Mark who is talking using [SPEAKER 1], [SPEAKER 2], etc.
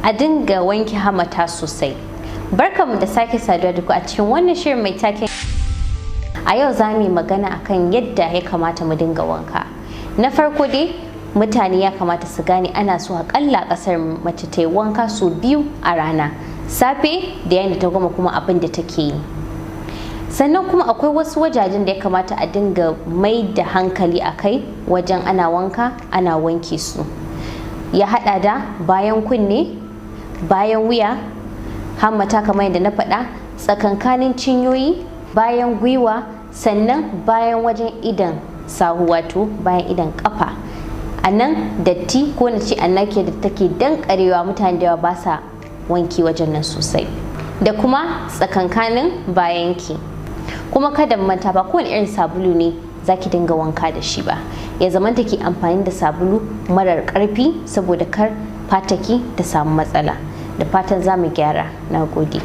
[SPEAKER 1] a dinga wanke hamata sosai. Barkamu da sake saduwa da ku a cikin wannan shirin mai taken. A yau za mu yi magana akan yadda ya kamata mu dinga wanka. Na farko dai mutane ya kamata su gane ana so akalla kasar mace ta yi wanka sau 2 a rana, safe da yayin da ta gama kuma abin da take yi. Sannan kuma akwai wasu wajajen da ya kamata a dinga mai da hankali a kai wajen ana wanka ana wanke su. Ya hada da bayan kunne, bayan wuya, hammata kamar yadda na faɗa, tsakankanin cinyoyi, bayan gwiwa, sannan bayan wajen idan sahu wato bayan idan kafa. A nan datti ko na ce annake da take dankarewa mutane da yawa ba sa wanki wajen nan sosai, da kuma tsakankanin bayanki. Kuma kada manta ba kowane irin sabulu ne zaki dinga wanka da shi ba, ya zamanta ki amfani da sabulu marar karfi saboda kar fataki ta samu matsala. Da fatan za mu gyara. Na gode.